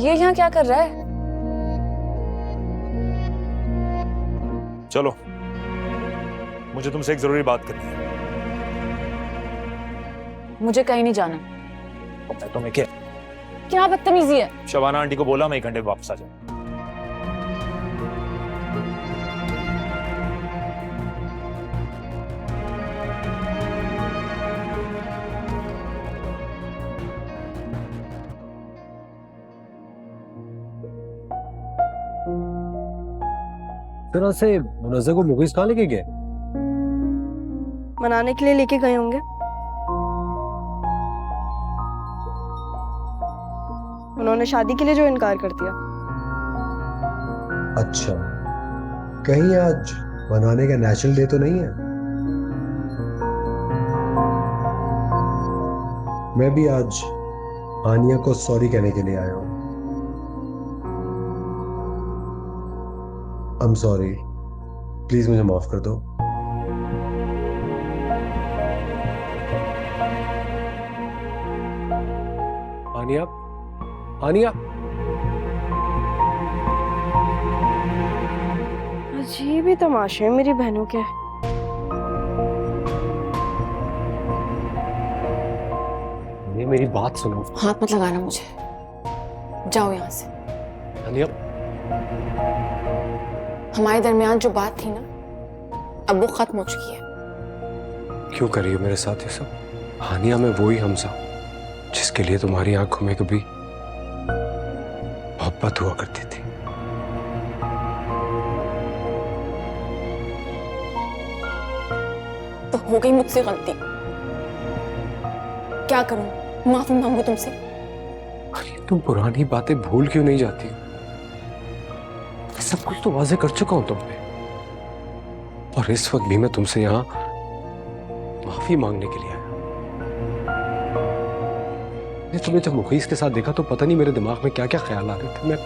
ये यहाँ क्या कर रहा है? चलो, मुझे तुमसे एक जरूरी बात करनी है। मुझे कहीं नहीं जाना। तुम्हें क्या बदतमीजी है? शबाना आंटी को बोला मैं 1 घंटे में वापस आ जाऊं। तरह से मुनज़्ज़ा को मुगीज़ कहाँ लेके गए? मनाने के लिए लेके गए होंगे। उन्होंने शादी के लिए जो इनकार कर दिया। अच्छा, कहीं आज मनाने का नेशनल डे तो नहीं है? मैं भी आज आनिया को सॉरी कहने के लिए आया हूँ। I'm sorry, प्लीज मुझे माफ कर दो। आनिया, आनिया। अजीब ही तमाशे हैं मेरी बहनों के। ये मेरी बात सुनो। हाथ मत लगाना मुझे, जाओ यहाँ से। आनिया, हमारे दरमियान जो बात थी ना, अब वो खत्म हो चुकी है। क्यों कर रही हो मेरे साथ ये सब? हानिया में वही हमजा जिसके लिए तुम्हारी आंखों में कभी मोहब्बत हुआ करती थी। तो हो गई मुझसे गलती, क्या करूं? माफी मांगू तुमसे? अरे तुम पुरानी बातें भूल क्यों नहीं जाती? सब कुछ तो वाजे कर चुका हूं तुम पे, और इस वक्त भी मैं तुमसे यहां माफी मांगने के लिए आया। मैंने तुम्हें जब मुखीस के साथ देखा तो पता नहीं मेरे दिमाग में क्या क्या ख्याल आ रहे थे।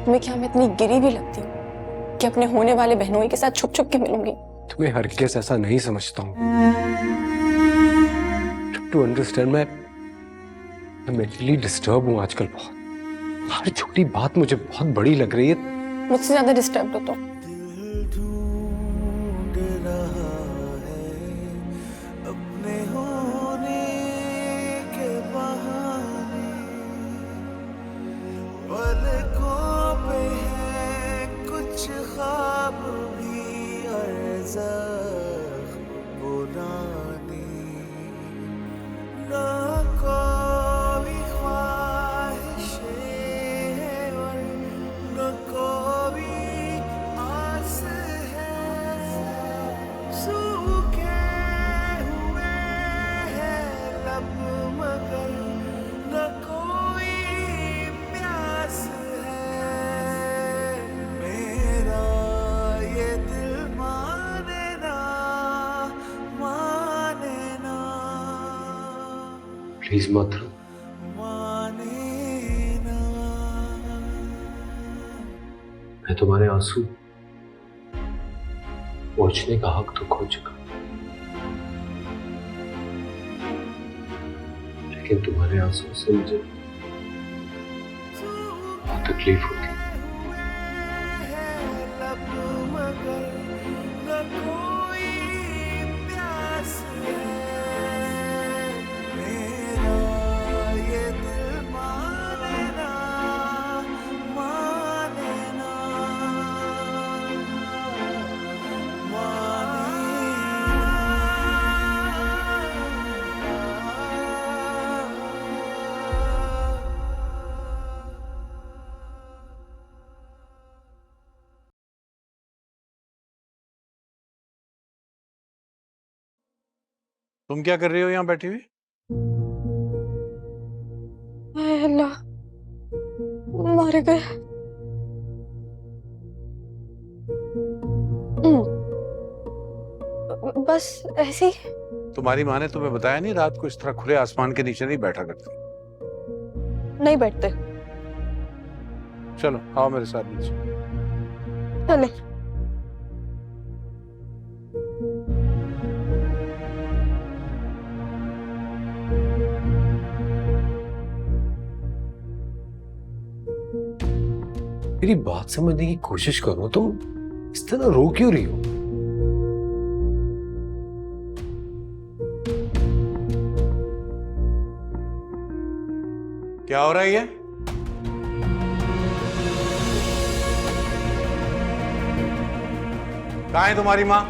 तुम्हें क्या मैं इतनी गिरी भी लगती हूँ कि अपने होने वाले बहनोई के साथ छुप छुप के मिलूंगी? तुम्हें हर केस ऐसा नहीं समझता हूँ। टू अंडरस्टैंड, मैं मेंटली डिस्टर्ब हूँ आजकल बहुत। हर छोटी बात मुझे बहुत बड़ी लग रही है। मुझसे ज्यादा डिस्टर्ब हो तुम। प्लीज मत रो। मैं तुम्हारे आंसू पहुंचने का हक तो खो चुका, लेकिन तुम्हारे आंसू से मुझे बहुत तकलीफ होती। तुम क्या कर रही हो यहाँ बैठी हुई? हाय अल्लाह, मारे गए। बस ऐसे ही। तुम्हारी माँ ने तुम्हें बताया नहीं रात को इस तरह खुले आसमान के नीचे नहीं बैठा करती? नहीं बैठते। चलो आओ मेरे साथ नीचे। चले। मेरी बात समझने की कोशिश करो, तुम इस तरह रो क्यों रही हो? क्या हो रहा है ये? कहाँ है तुम्हारी माँ?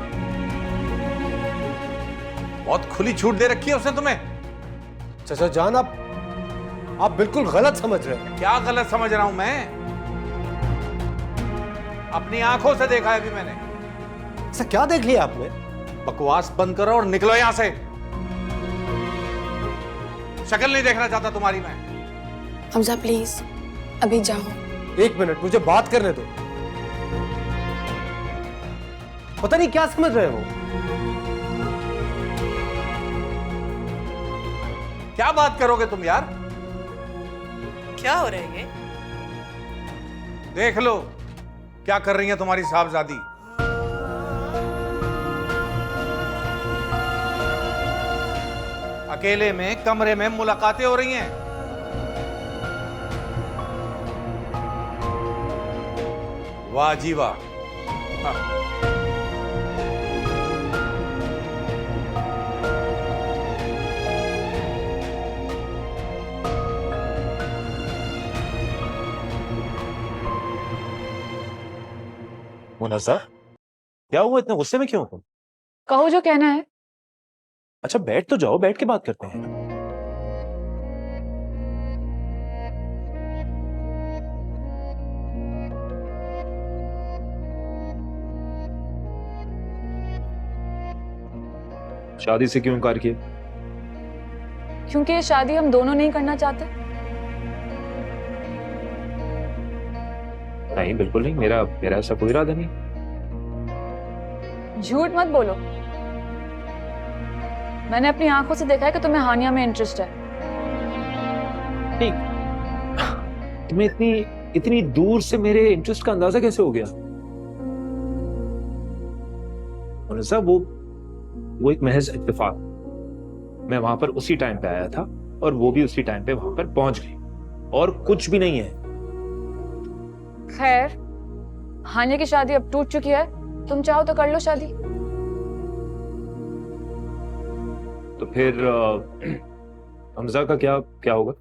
बहुत खुली छूट दे रखी है उसने तुम्हें। चाचा जान, आप बिल्कुल गलत समझ रहे हैं। क्या गलत समझ रहा हूं मैं? अपनी आंखों से देखा है अभी मैंने। ऐसा क्या देख लिया आपने? बकवास बंद करो और निकलो यहां से। शक्ल नहीं देखना चाहता तुम्हारी मैं। हमजा प्लीज अभी जाओ। एक मिनट, मुझे बात करने दो। पता नहीं क्या समझ रहे हो। क्या बात करोगे तुम यार? क्या हो रहा है ये? देख लो क्या कर रही है तुम्हारी साहबजादी। अकेले में कमरे में मुलाकातें हो रही हैं। वाह जी वाह। हाँ। मुनज़्ज़ा, क्या हुआ? इतने गुस्से में क्यों हो तुम? कहो जो कहना है। अच्छा बैठ तो जाओ, बैठ के बात करते हैं। शादी से क्यों इनकार किया? क्योंकि ये शादी हम दोनों नहीं करना चाहते। नहीं बिल्कुल नहीं, मेरा मेरा ऐसा कोई इरादा नहीं। झूठ मत बोलो, मैंने अपनी आंखों से देखा है कि तुम्हें हानिया में इंटरेस्ट है। नहीं, तुम्हें इतनी इतनी दूर से मेरे इंटरेस्ट का अंदाजा कैसे हो गया? मुनज़्ज़ा, वो एक महज इत्तेफाक। मैं वहां पर उसी टाइम पे आया था और वो भी उसी टाइम पे वहां पर पहुंच गई, और कुछ भी नहीं है। खैर, हानिया की शादी अब टूट चुकी है, तुम चाहो तो कर लो शादी। तो फिर हमजा का क्या क्या होगा?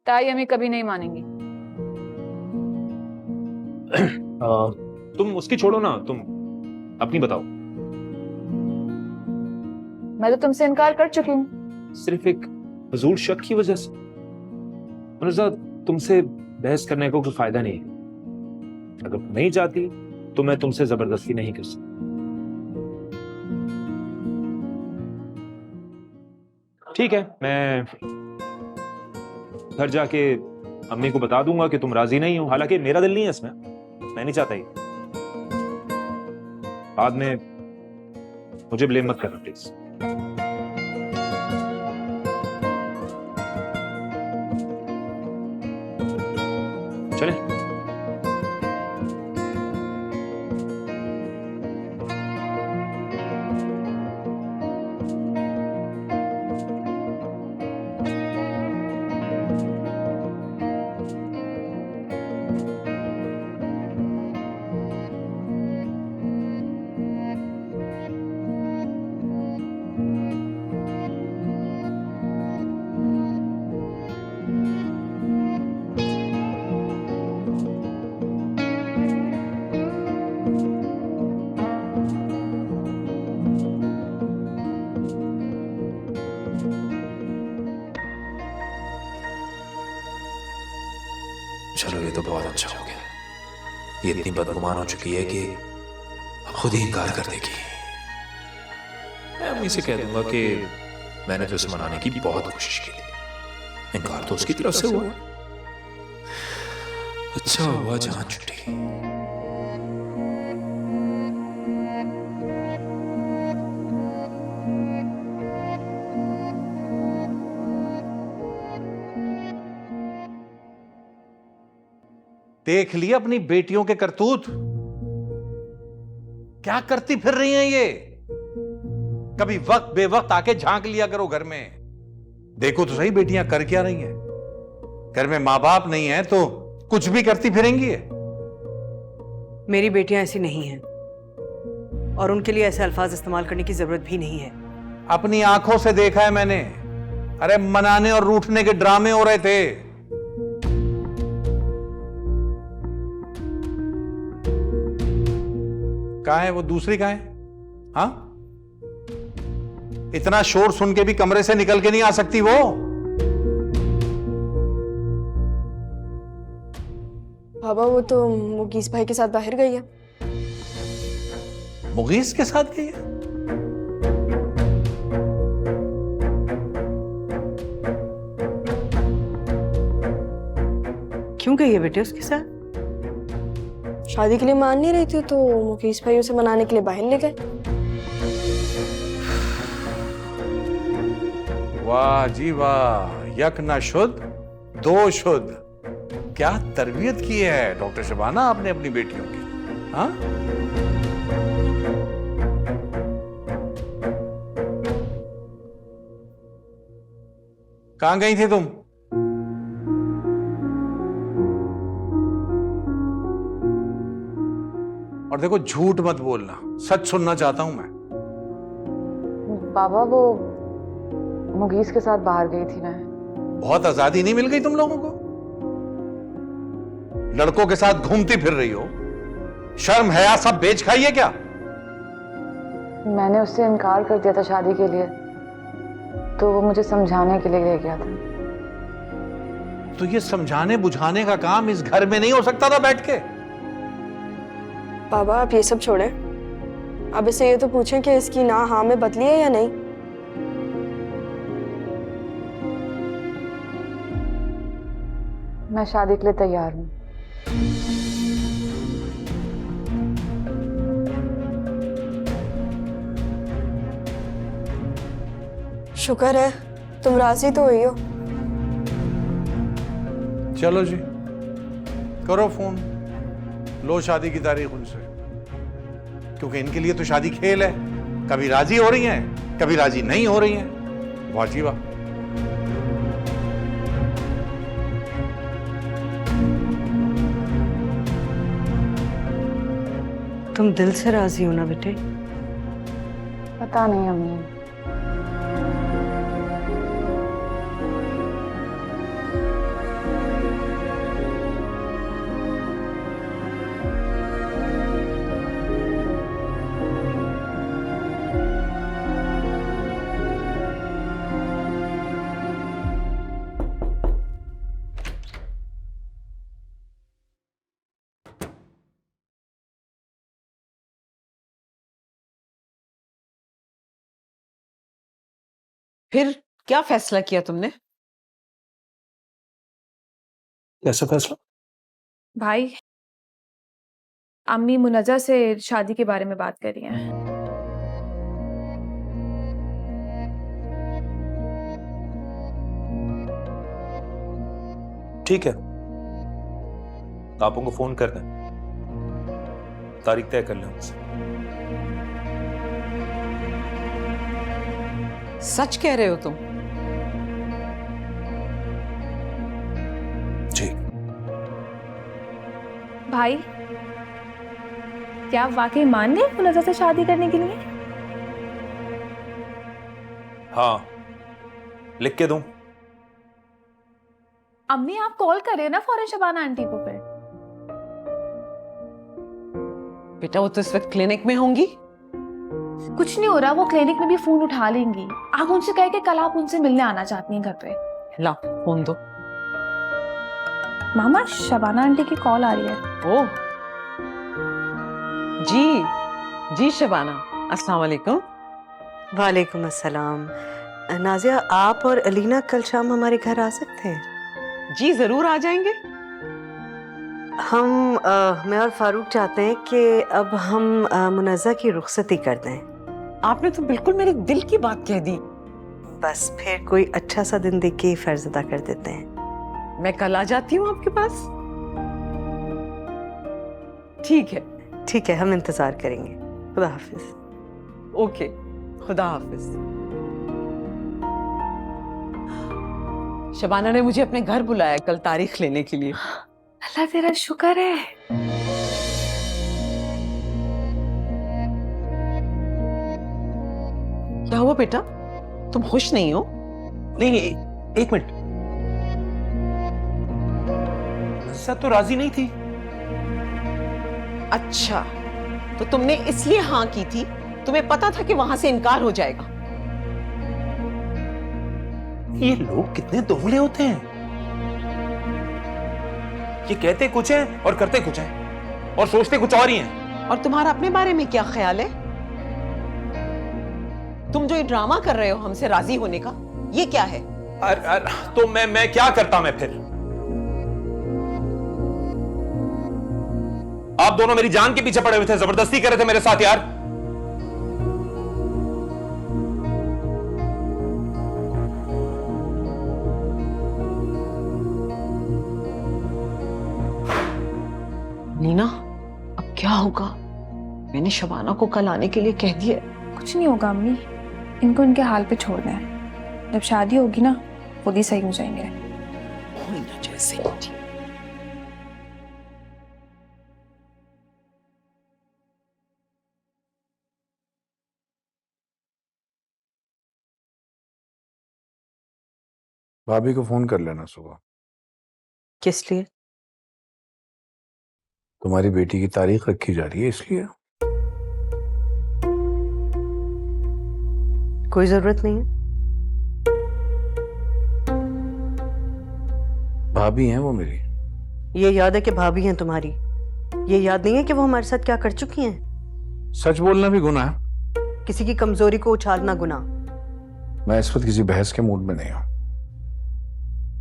ताई अम्मी कभी नहीं मानेंगी। तुम उसकी छोड़ो ना, तुम अपनी बताओ। मैं तो तुमसे इनकार कर चुकी हूँ। सिर्फ एक फजूल शक की वजह से? मुनज़्ज़ा, तुमसे बहस करने को कोई फायदा नहीं है। अगर तुम नहीं चाहती तो मैं तुमसे जबरदस्ती नहीं कर सकता। ठीक है, मैं घर जाके अम्मी को बता दूंगा कि तुम राजी नहीं हो। हालांकि मेरा दिल नहीं है इसमें, मैं नहीं चाहता ये। बाद में मुझे ब्लेम मत करना प्लीज। चले। चलो ये तो बहुत अच्छा हो गया। ये इतनी बदगुमान हो चुकी है कि अब खुद ही इनकार कर देगी। मैं अम्मी से कह दूंगा कि मैंने तो उसे मनाने की बहुत कोशिश की थी, इनकार तो उसकी तरफ से हुआ। अच्छा हुआ जान छुटी। देख लिया अपनी बेटियों के करतूत, क्या करती फिर रही हैं ये। कभी वक्त बेवक्त आके झांक लिया करो घर में। देखो तो सही बेटियां कर क्या रही हैं। घर में माँ बाप नहीं है तो कुछ भी करती फिरेंगी ये। मेरी बेटियां ऐसी नहीं हैं और उनके लिए ऐसे अल्फाज इस्तेमाल करने की जरूरत भी नहीं है। अपनी आंखों से देखा है मैंने। अरे मनाने और रूठने के ड्रामे हो रहे थे। कहाँ है वो दूसरी? कहाँ है? हाँ, इतना शोर सुन के भी कमरे से निकल के नहीं आ सकती वो? बाबा वो तो मुगीस भाई के साथ बाहर गई है। मुगीस के साथ गई है? क्यों गई है बेटे उसके साथ? शादी के लिए मान नहीं रही थी तो मुगीस भाई उसे मनाने के लिए बाहर ले गए। वाह जी वाह, यक न शुद्ध दो शुद्ध। क्या तरबियत की है डॉक्टर शबाना आपने अपनी बेटियों की। हाँ, कहां गई थी तुम? और देखो झूठ मत बोलना, सच सुनना चाहता हूं मैं। बाबा वो मुगीस के साथ बाहर गई थी मैं। बहुत आजादी नहीं मिल गई तुम लोगों को? लड़कों के साथ घूमती फिर रही हो, शर्म हया सब बेच खाई है क्या? मैंने उससे इनकार कर दिया था शादी के लिए, तो वो मुझे समझाने के लिए ले गया था। तो ये समझाने बुझाने का काम इस घर में नहीं हो सकता था बैठ के? बाबा आप ये सब छोड़ें, अब इसे ये तो पूछें कि इसकी ना हाँ में बदली है या नहीं। मैं शादी के लिए तैयार हूँ। शुक्र है तुम राजी तो हुई हो। चलो जी, करो फोन, लो शादी की तारीख उनसे, क्योंकि इनके लिए तो शादी खेल है। कभी राजी हो रही हैं, कभी राजी नहीं हो रही हैं। बहुत जी वाह। तुम दिल से राजी हो ना बेटे? पता नहीं अम्मी। फिर क्या फैसला किया तुमने? कैसा फैसला? भाई अम्मी मुनज्जा से शादी के बारे में बात कर रही हैं। ठीक है, आपको को फोन कर दें, तारीख तय कर लें उनसे। सच कह रहे हो तुम? जी। भाई क्या आप वाकई मान गए मुनज्जा से शादी करने के लिए? हाँ, लिख के दूं? अम्मी आप कॉल करें ना फौरन शबाना आंटी को। फिर बेटा वो तो इस वक्त क्लिनिक में होंगी। कुछ नहीं हो रहा, वो क्लिनिक में भी फोन उठा लेंगी। आप उनसे कहे कि कल आप उनसे मिलने आना चाहती हैं घर पे। ला फोन दो। मामा शबाना आंटी की कॉल आ रही है। ओह जी जी शबाना, अस्सलाम वालेकुम। वालेकुम अस्सलाम। नाजिया आप और अलीना कल शाम हमारे घर आ सकते हैं? जी जरूर आ जाएंगे। मैं और फारूक चाहते हैं कि अब हम मुनज्जा की रुखसती कर दें। आपने तो बिल्कुल मेरे दिल की बात कह दी। बस फिर कोई अच्छा सा दिन देख के ही फर्ज अदा कर देते हैं। मैं कल आ जाती हूँ आपके पास। ठीक है। ठीक है, हम इंतजार करेंगे। खुदा हाफिज। ओके, खुदा हाफिज। शबाना ने मुझे अपने घर बुलाया कल तारीख लेने के लिए। अल्लाह तेरा शुक्र है। क्या हुआ बेटा? तुम खुश नहीं हो? नहीं नहीं, एक मिनट। सब तो राजी नहीं थी। अच्छा, तो तुमने इसलिए हाँ की थी? तुम्हें पता था कि वहां से इनकार हो जाएगा? ये लोग कितने दोगले होते हैं। ये कहते कुछ है और करते कुछ है और सोचते कुछ और ही हैं। और तुम्हारा अपने बारे में क्या ख्याल है? तुम जो ये ड्रामा कर रहे हो हमसे राजी होने का, ये क्या है? तो मैं क्या करता मैं फिर? आप दोनों मेरी जान के पीछे पड़े हुए थे, जबरदस्ती कर रहे थे मेरे साथ यार। नीना, अब क्या होगा? मैंने शबाना को कल आने के लिए कह दिया। कुछ नहीं होगा अम्मी, इनको इनके हाल पे छोड़ दें। जब शादी होगी ना, खुद ही सही हो जाएंगे। ना जैसे भाभी को फोन कर लेना सुबह। किस लिए? तुम्हारी बेटी की तारीख रखी जा रही है इसलिए। कोई जरूरत नहीं है। भाभी हैं वो मेरी। ये याद है कि भाभी हैं तुम्हारी, ये याद नहीं है कि वो हमारे साथ क्या कर चुकी हैं? सच बोलना भी गुनाह है। किसी की कमजोरी को उछालना गुनाह। मैं इस वक्त किसी बहस के मूड में नहीं हूं।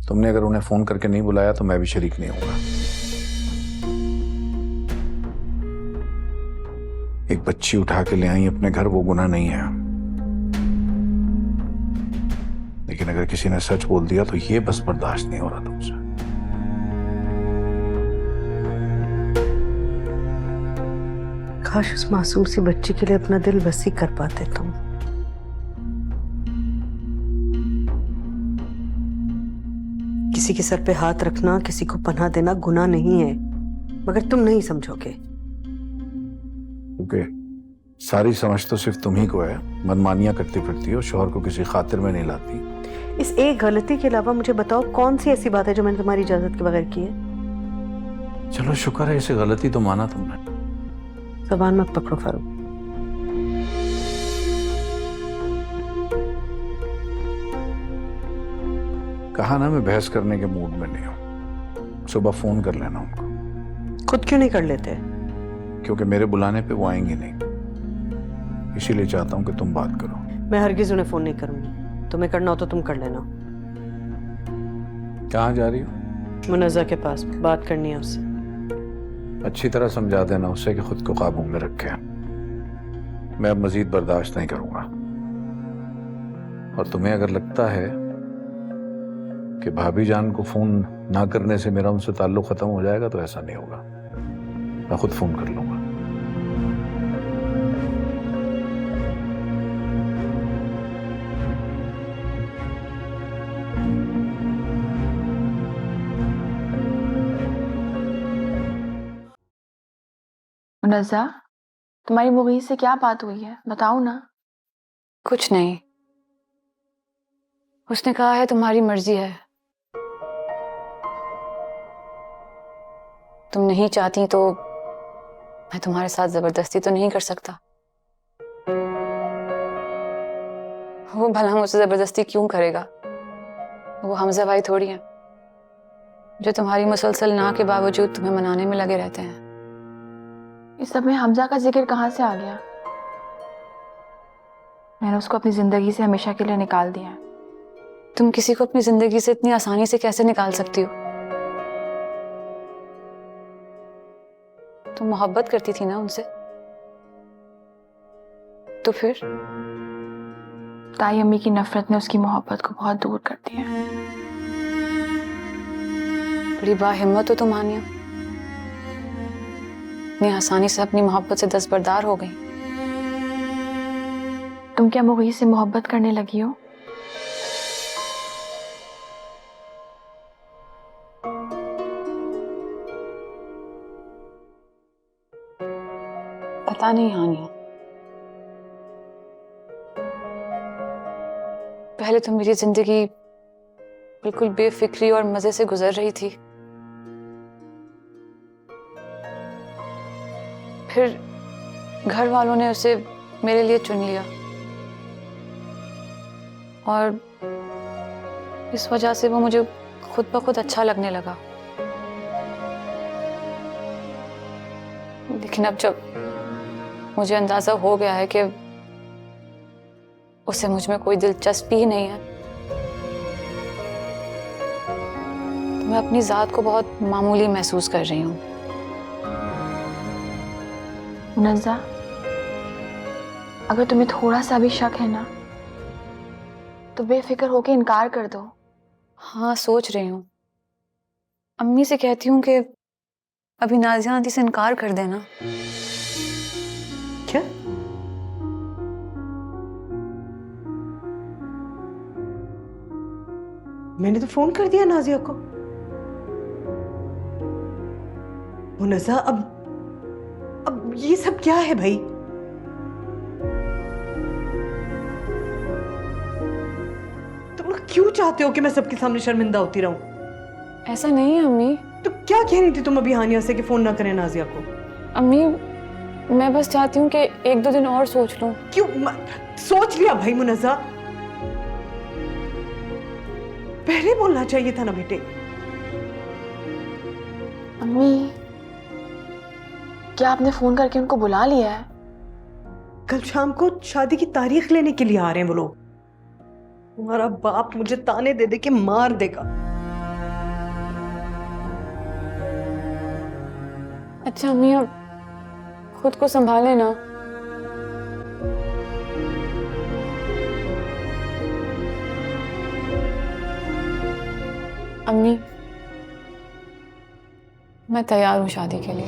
तुमने अगर उन्हें फोन करके नहीं बुलाया तो मैं भी शरीक नहीं होऊंगा। एक बच्ची उठा के ले आई अपने घर, वो गुनाह नहीं है। लेकिन अगर किसी ने सच बोल दिया तो ये बस बर्दाश्त नहीं हो रहा तुमसे। काश उस मासूम सी बच्ची के लिए अपना दिल बसी कर पाते तुम। किसी के सर पे हाथ रखना, किसी को पनाह देना गुनाह नहीं है, मगर तुम नहीं समझोगे। क्योंकि सारी समझ तो सिर्फ तुम ही को है। मनमानियां करती फिरती हो, शौहर को किसी खातिर में नहीं लाती। इस एक गलती के अलावा मुझे बताओ कौन सी ऐसी बात है जो मैंने तुम्हारी इजाजत के बगैर की है? चलो शुक्र है, इसे गलती तो माना तुमने। ज़बान मत पकड़ो फारूक। कहा ना मैं बहस करने के मूड में नहीं हूं। सुबह फोन कर लेना उनको। खुद क्यों नहीं कर लेते? क्योंकि मेरे बुलाने पे वो आएंगी नहीं, इसीलिए चाहता हूं कि तुम बात करो। मैं हरगिज उन्हें फोन नहीं करूंगी। तुम्हें करना हो तो तुम कर लेना। कहाँ जा रही हो? मुनज़्ज़ा के पास बात करनी है उससे। अच्छी तरह समझा देना उसे कि खुद को काबू में रखे। मैं अब मजीद बर्दाश्त नहीं करूंगा। और तुम्हें अगर लगता है कि भाभी जान को फोन ना करने से मेरा उनसे ताल्लुक खत्म हो जाएगा तो ऐसा नहीं होगा। मैं खुद फोन कर लूंगा। मुनज़्ज़ा, तुम्हारी मुगीस से क्या बात हुई है, बताओ ना। कुछ नहीं, उसने कहा है तुम्हारी मर्जी है। तुम नहीं चाहती तो मैं तुम्हारे साथ जबरदस्ती तो नहीं कर सकता। वो भला मुझसे जबरदस्ती क्यों करेगा? वो हमजा भाई थोड़ी है जो तुम्हारी मुसलसल ना के बावजूद तुम्हें मनाने में लगे रहते हैं। इस सब में हमजा का जिक्र कहाँ से आ गया? मैंने उसको अपनी जिंदगी से हमेशा के लिए निकाल दिया है। तुम किसी को अपनी जिंदगी से इतनी आसानी से कैसे निकाल सकती हो? तुम मोहब्बत करती थी ना उनसे, तो फिर? ताई अम्मी की नफरत ने उसकी मोहब्बत को बहुत दूर कर दिया। बड़ी बाहिम्मत हो तुम आनिया, इतनी आसानी से अपनी मोहब्बत से दस्तबरदार हो गई। तुम क्या मुगीस से मोहब्बत करने लगी हो? पता नहीं हानिया, पहले तो मेरी जिंदगी बिल्कुल बेफिक्री और मजे से गुजर रही थी, फिर घर वालों ने उसे मेरे लिए चुन लिया और इस वजह से वो मुझे खुद ब खुद अच्छा लगने लगा। लेकिन अब जब मुझे अंदाजा हो गया है कि उसे मुझ में कोई दिलचस्पी ही नहीं है, तो मैं अपनी जात को बहुत मामूली महसूस कर रही हूँ। मुनज़्ज़ा, अगर तुम्हें थोड़ा सा भी शक है ना, तो बेफिक्र होके इनकार कर दो। हाँ, सोच रही हूँ। अम्मी से कहती हूँ कि अभी नाज़िया आंटी से इनकार कर देना। क्या? मैंने तो फोन कर दिया नाजिया को। मुनज़्ज़ा, अब ये सब क्या है भाई? तुम लोग क्यों चाहते हो कि मैं सबके सामने शर्मिंदा होती रहूं? ऐसा नहीं है अम्मी। तो क्या कह रही थी तुम अभी हानिया से कि फोन ना करें नाजिया को? अम्मी, मैं बस चाहती हूँ कि 1-2 दिन और सोच लूं। क्यों? सोच लिया भाई मुनज़्ज़ा, पहले बोलना चाहिए था ना बेटे। अम्मी, क्या आपने फोन करके उनको बुला लिया है? कल शाम को शादी की तारीख लेने के लिए आ रहे हैं वो लोग। तुम्हारा बाप मुझे ताने दे दे के मार देगा। अच्छा अम्मी, अब खुद को संभाले ना। अम्मी, मैं तैयार हूँ शादी के लिए।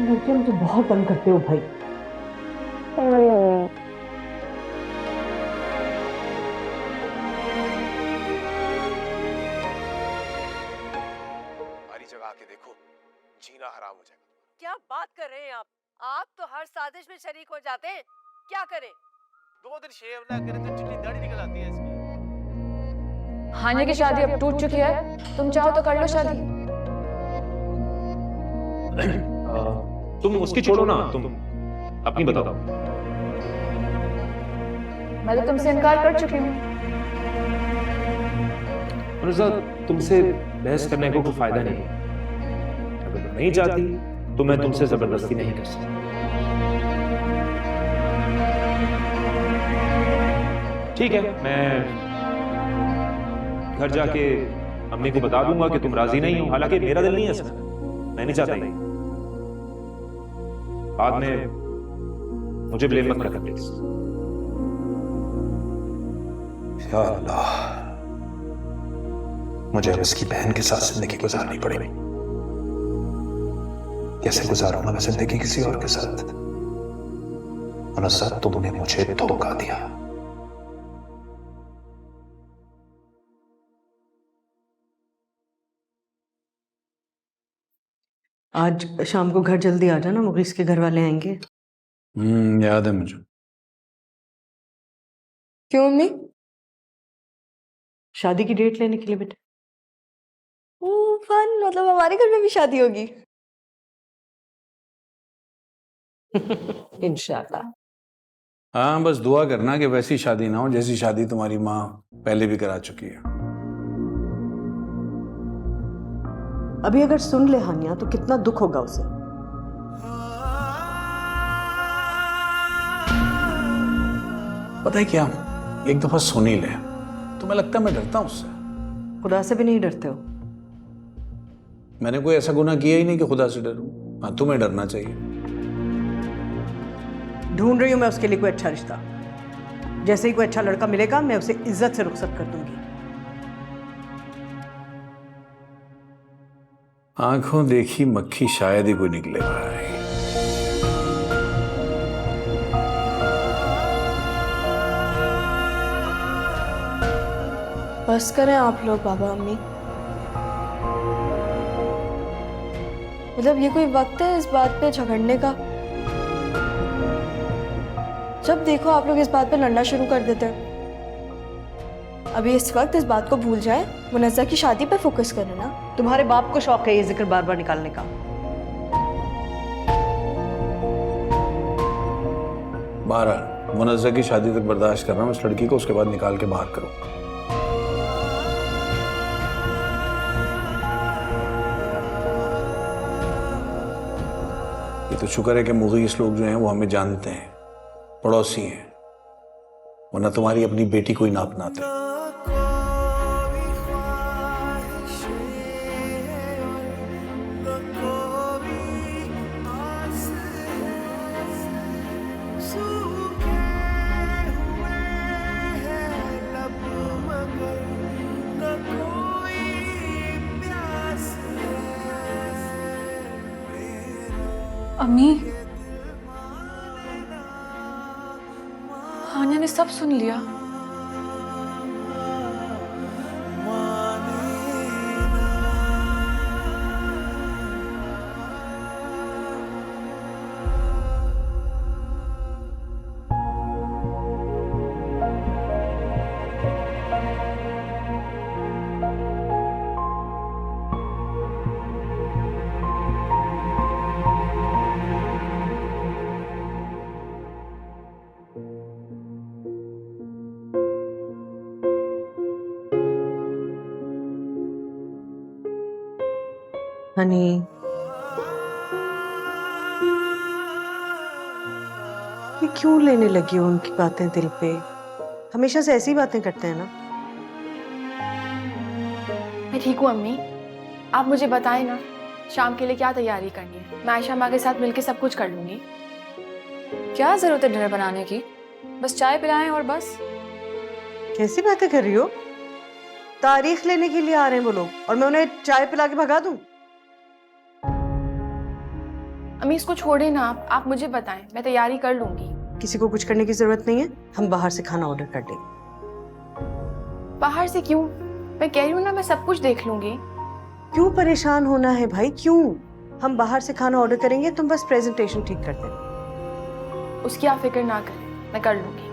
लड़कियां मुझे बहुत तंग करते हो भाई। हमारी जगह आके देखो, जीना हराम हो जाएगा। क्या बात कर रहे हैं आप तो हर साजिश में शरीक हो जाते हैं। क्या करें? 2 दिन शेव ना करे तो चिट्टी दाढ़ी निकल आती है इसकी। हानिया की शादी अब टूट चुकी है, तुम चाहो तो कर लो शादी। तुम उसकी छोड़ो ना, तुम अपनी बताओ। मैं तो तुमसे इनकार कर चुकी हूँ। मुनज़्ज़ा, तुमसे बहस करने को कोई फायदा नहीं है। अगर तुम नहीं चाहती तो मैं तुमसे जबरदस्ती नहीं कर सकता। ठीक है, मैं घर जाके अम्मी को बता दूंगा कि तुम राजी नहीं हो। हालांकि मेरा दिल नहीं है इसमें, मैं नहीं चाहता। बाद में मुझे ब्लेम मत करना प्लीज। या अल्लाह, मुझे अब इसकी बहन के साथ जिंदगी गुजारनी पड़ेगी। कैसे गुजारूंगा मैं जिंदगी किसी और के साथ? मुनज़्ज़ा, तुमने मुझे धोखा दिया। आज शाम को घर जल्दी आ जाना, मुगीस के घर वाले आएंगे। याद है मुझे। क्यों अम्मी? शादी की डेट लेने के लिए बेटा। ओ फन, मतलब हमारे घर में भी शादी होगी। इंशाल्लाह। हाँ, बस दुआ करना कि वैसी शादी ना हो जैसी शादी तुम्हारी माँ पहले भी करा चुकी है। अभी अगर सुन ले हानिया तो कितना दुख होगा उसे। पता है क्या, एक दफा सुन ही ले। तुम्हें लगता है मैं डरता हूं उससे? खुदा से भी नहीं डरते हो? मैंने कोई ऐसा गुनाह किया ही नहीं कि खुदा से डरूं। हाँ, तुम्हें डरना चाहिए। ढूंढ रही हूं मैं उसके लिए कोई अच्छा रिश्ता। जैसे ही कोई अच्छा लड़का मिलेगा मैं उसे इज्जत से रुखसत कर दूंगी। आंखों देखी मक्खी शायद ही कोई निकले भाई। बस करें आप लोग बाबा अम्मी। मतलब ये कोई वक्त है इस बात पे झगड़ने का? जब देखो आप लोग इस बात पे लड़ना शुरू कर देते हैं। अभी इस वक्त इस बात को भूल जाए, मुनज़्ज़ा की शादी पे फोकस करें ना। तुम्हारे बाप को शौक है ये जिक्र बार बार निकालने का। बहरहाल मुनज़्ज़ा की शादी तक बर्दाश्त कर रहा हूँ इस लड़की को, उसके बाद निकाल के बाहर करो। ये तो शुक्र है कि मुग़ीस लोग जो हैं वो हमें जानते हैं, पड़ोसी हैं, वरना तुम्हारी अपनी बेटी को ही ना अपनाते। अम्मी, हानिया ने सब सुन लिया। हनी, ये क्यों लेने लगी हो उनकी बातें दिल पे? हमेशा से ऐसी बातें करते हैं ना। मैं ठीक हूँ अम्मी। आप मुझे बताएं ना, शाम के लिए क्या तैयारी करनी है? मैं आयशा माँ के साथ मिलकर सब कुछ कर लूंगी। क्या जरूरत है डिनर बनाने की? बस चाय पिलाएं और बस। कैसी बातें कर रही हो? तारीख लेने के लिए आ रहे हैं वो लोग और मैं उन्हें चाय पिला के भगा दूं? अम्मी इसको छोड़े ना, आप मुझे बताएं, मैं तैयारी कर लूंगी। किसी को कुछ करने की जरूरत नहीं है, हम बाहर से खाना ऑर्डर कर लेंगे। बाहर से क्यों? मैं कह रही हूँ ना, मैं सब कुछ देख लूंगी। क्यों परेशान होना है भाई, क्यों? हम बाहर से खाना ऑर्डर करेंगे, तुम बस प्रेजेंटेशन ठीक कर देना। उसकी आप फिक्र ना करें, मैं कर लूंगी।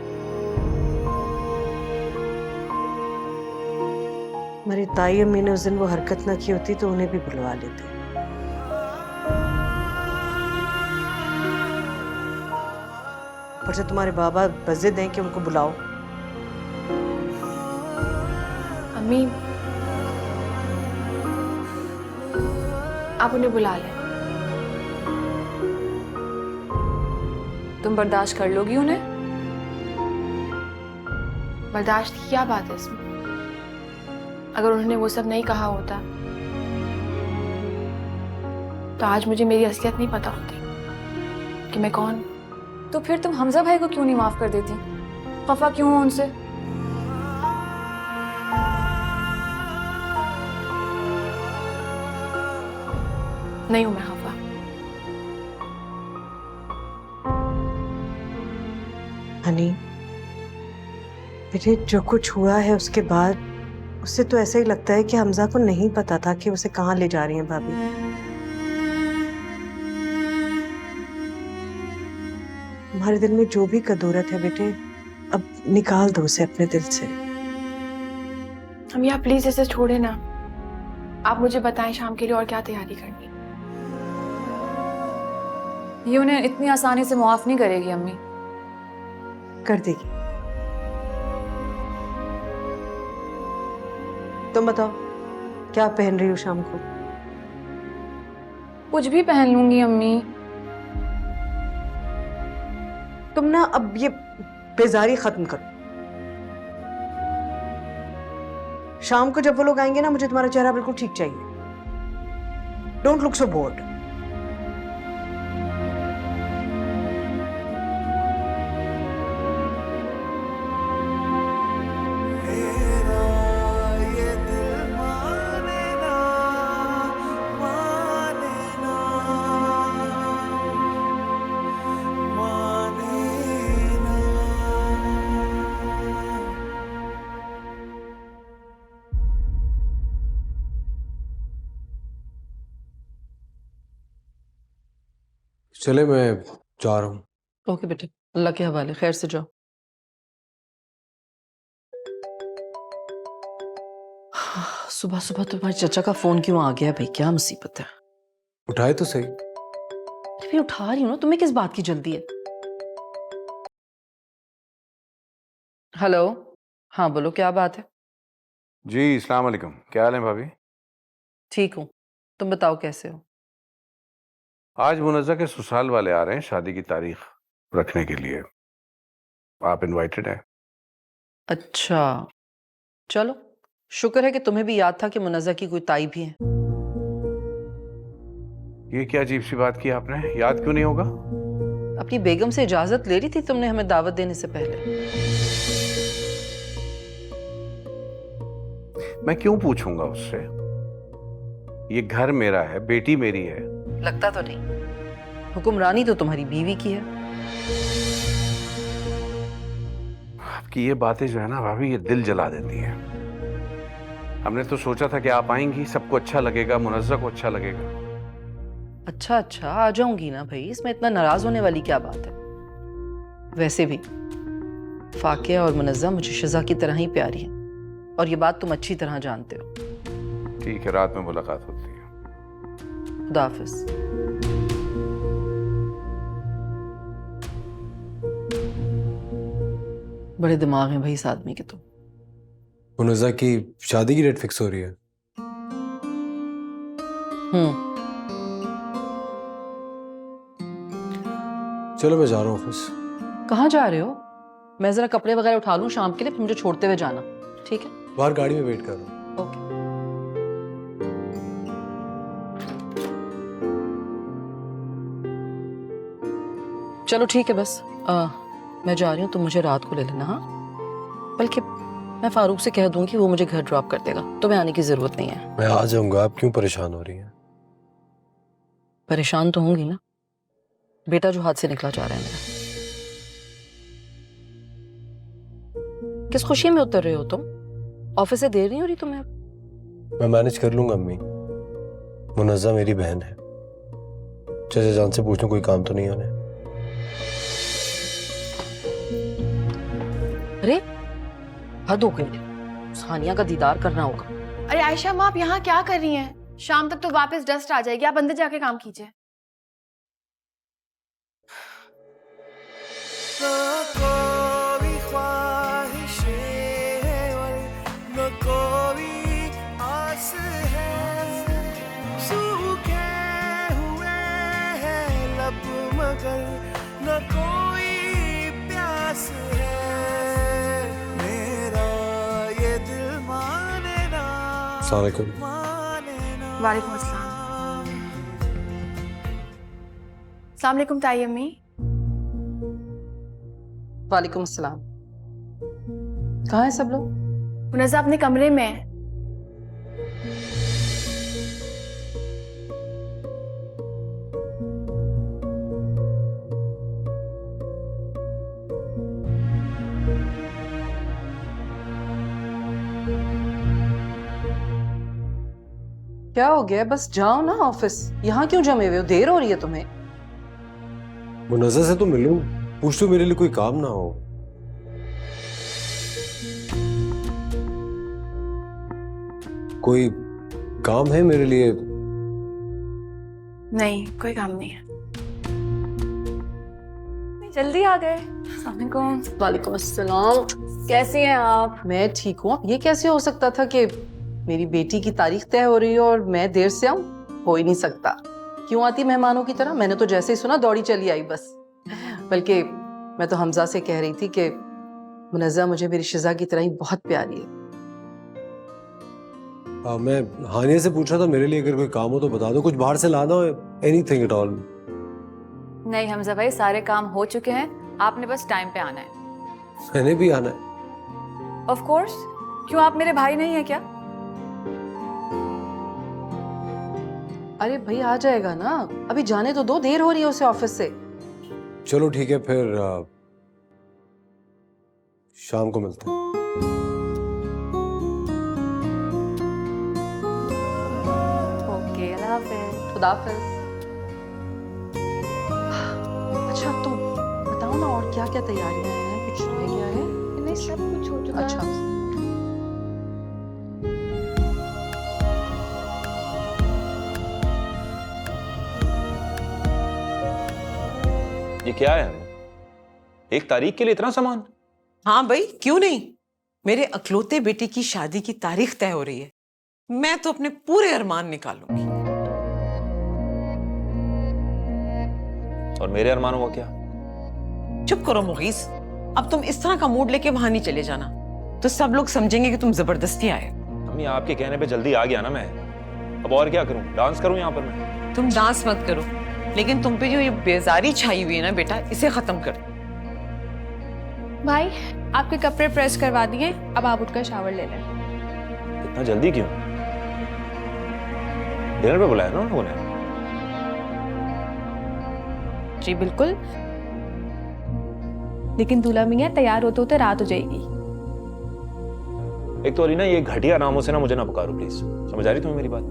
मेरी ताई अम्मी ने उस दिन वो हरकत ना की होती तो उन्हें भी बुलवा लेते। पर से तुम्हारे बाबा बज़िद हैं कि उनको बुलाओ। अम्मी आप उन्हें बुला लें। तुम बर्दाश्त कर लोगी उन्हें? बर्दाश्त की क्या बात है इसमें? अगर उन्होंने वो सब नहीं कहा होता तो आज मुझे मेरी असलियत नहीं पता होती कि मैं कौन। तो फिर तुम हमजा भाई को क्यों नहीं माफ कर देती? खफा क्यों हो उनसे? नहीं हूं मैं खफा। हनी, बेटे जो कुछ हुआ है उसके बाद उससे तो ऐसा ही लगता है कि हमजा को नहीं पता था कि उसे कहाँ ले जा रही हैं भाभी। तुम्हारे दिल में जो भी कदूरत है बेटे, अब निकाल दो उसे अपने दिल से। हम यहाँ प्लीज इसे छोड़े ना। आप मुझे बताएं शाम के लिए और क्या तैयारी करनी। ये उन्हें इतनी आसानी से माफ नहीं करेगी अम्मी। कर देगी। तुम बताओ क्या पहन रही हो शाम को? कुछ भी पहन लूंगी अम्मी। तुम ना अब ये बेजारी खत्म करो। शाम को जब वो लोग आएंगे ना, मुझे तुम्हारा चेहरा बिल्कुल ठीक चाहिए। Don't look so board. चले, मैं जा रहा हूँ। ओके बेटे, अल्लाह के हवाले, खैर से जाओ। सुबह सुबह तुम्हारे चचा का फोन क्यों आ गया भाई? क्या मुसीबत है? उठाए तो सही। भी उठा रही हूँ ना, तुम्हें किस बात की जल्दी है? हेलो, हाँ बोलो, क्या बात है? जी अस्सलाम वालेकुम, क्या हाल है भाभी? ठीक हूँ, तुम बताओ कैसे हो? आज मुनज़्ज़ा के ससुराल वाले आ रहे हैं शादी की तारीख रखने के लिए। आप इनवाइटेड हैं। अच्छा, चलो, शुक्र है कि तुम्हें भी याद था कि मुनज़्ज़ा की कोई ताई भी है। ये क्या अजीब सी बात की आपने? याद क्यों नहीं होगा? अपनी बेगम से इजाजत ले रही थी तुमने हमें दावत देने से पहले। मैं क्यों पूछूंगा उससे? ये घर मेरा है, बेटी मेरी है। लगता तो नहीं, हुक्मरानी तो तुम्हारी बीवी की है। आपकी ये बातें जो है ना भाभी, ये दिल जला देती हैं। हमने तो सोचा था कि आप आएंगी, सबको अच्छा लगेगा, मुनज़्ज़ा को अच्छा लगेगा। अच्छा अच्छा, आ जाऊंगी ना भाई, इसमें इतना नाराज होने वाली क्या बात है? वैसे भी फाकिया और मुनज़्ज़ा मुझे शिज़ा की तरह ही प्यारी है, और ये बात तुम अच्छी तरह जानते हो। ठीक है, रात में मुलाकात होती है। खुदा हाफिज़। बड़े दिमाग हैं भाई इस आदमी के तो। मुनज़्ज़ा की शादी की डेट फिक्स हो रही है। चलो मैं जा रहा हूँ ऑफिस। कहाँ जा रहे हो? मैं जरा कपड़े वगैरह उठा लूँ शाम के लिए, फिर मुझे छोड़ते हुए जाना, ठीक है? बाहर गाड़ी में वेट कर रहा हूँ। ओके। चलो ठीक है, बस मैं जा रही हूँ, तुम मुझे रात को ले लेना। हाँ, बल्कि मैं फारूक से कह दूंगी, वो मुझे घर ड्रॉप कर देगा, तुम्हें आने की जरूरत नहीं है। मैं आ जाऊंगा, आप क्यों परेशान हो रही हैं? परेशान तो होंगी ना, बेटा जो हाथ से निकला जा रहा है मेरा। किस खुशी में उतर रहे हो तुम? ऑफिस से देर नहीं हो रही तुम्हें? मैं मैनेज कर लूंगा अम्मी, मुनज़्ज़ा मेरी बहन है। चाचा जान से पूछूं कोई काम तो नहीं है उन्हें? अरे हद हो गई, सानिया का दीदार करना होगा। अरे आयशा माँ, आप यहाँ क्या कर रही हैं? शाम तक तो वापस डस्ट आ जाएगी, आप अंदर जाके काम कीजिए। वालेकुम अस्सलाम। अस्सलाम वालेकुम ताई अम्मी। वालेकुम अस्सलाम। कहाँ है सब लोग? मुनज़्ज़ा अपने कमरे में है। क्या हो गया? बस जाओ ना ऑफिस, यहाँ क्यों जमे हुए हो? देर हो रही है तुम्हें। मुनज़्ज़ा से तो मिलूं, पूछ लो मेरे लिए कोई काम ना हो। कोई काम है मेरे लिए? नहीं, कोई काम नहीं है। जल्दी आ गए। वालेकुम अस्सलाम। कैसी हैं आप? मैं ठीक हूँ। ये कैसे हो सकता था कि मेरी बेटी की तारीख तय हो रही है और मैं देर से आऊं? हो ही नहीं सकता। क्यों आती मेहमानों की तरह? मैंने तो जैसे ही सुना दौड़ी चली आई बस। बल्कि मैं तो हमजा से कह रही थी कि मुनज़्ज़ा मुझे मेरी शिज़ा की तरह ही बहुत प्यारी है। मैं हानिया से पूछ रहा था मेरे लिए अगर कोई काम हो तो बता दो, कुछ बाहर से लाना हो, एनीथिंग एट ऑल। नहीं हमजा भाई, सारे काम हो चुके हैं, आपने बस टाइम पे आना है। मैंने भी आना है। ऑफ कोर्स, क्यों आप मेरे भाई नहीं है क्या? अरे भाई आ जाएगा ना, अभी जाने तो दो, देर हो रही है उसे ऑफिस से। चलो ठीक है फिर शाम को मिलते हैं। ओके, अल्लाह हाफिज़। खुदा हाफिज़। क्या क्या तैयारियां हैं, कुछ रह गया है? नहीं, सब कुछ हो चुका अच्छा। ये क्या है? एक तारीख के लिए इतना सामान? हाँ भाई, क्यों नहीं। मेरे अकलौते बेटे की शादी की तारीख तय हो रही है, मैं तो अपने पूरे अरमान निकालूंगी। और मेरे अरमानों का क्या? चुप करो मुगीस, अब तुम इस तरह का मूड लेके वहां नहीं चले जाना, तो सब लोग समझेंगे कि तुम जबरदस्ती आए। अम्मी आपके कहने पे जल्दी आ गया ना मैं, अब और क्या करूं? डांस करूं यहाँ पर मैं? तुम डांस मत करो, लेकिन तुम पे जो ये बेजारी छाई हुई है ना बेटा, इसे खत्म कर। भाई आपके कपड़े प्रेस करवा दिए, अब आप उठकर शावर ले लें। इतना जल्दी क्यों? डिनर पे बुलाया ना उन्होंने? जी बिल्कुल, लेकिन दूल्हा मियाँ तैयार होते होते रात हो जाएगी। एक तो अलीना, ये घटिया नामों से ना मुझे ना पुकारो प्लीज, समझ आ रही तुम्हें मेरी बात?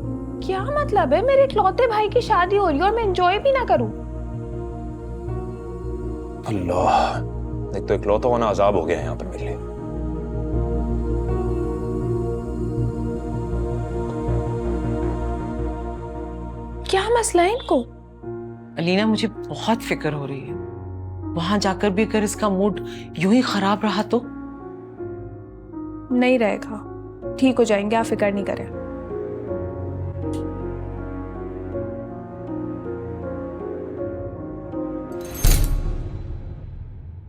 क्या मतलब है, मेरे इकलौते भाई की शादी हो रही है और मैं एंजॉय भी ना करूं? अल्लाह, एक तो इकलौता होना अजाब हो गया है यहाँ पर मेरे लिए। क्या मसला है इनको? अलीना, मुझे बहुत फिक्र हो रही है, वहां जाकर भी अगर इसका मूड यूं ही खराब रहा तो? नहीं रहेगा, ठीक हो जाएंगे, आप फिक्र नहीं करें।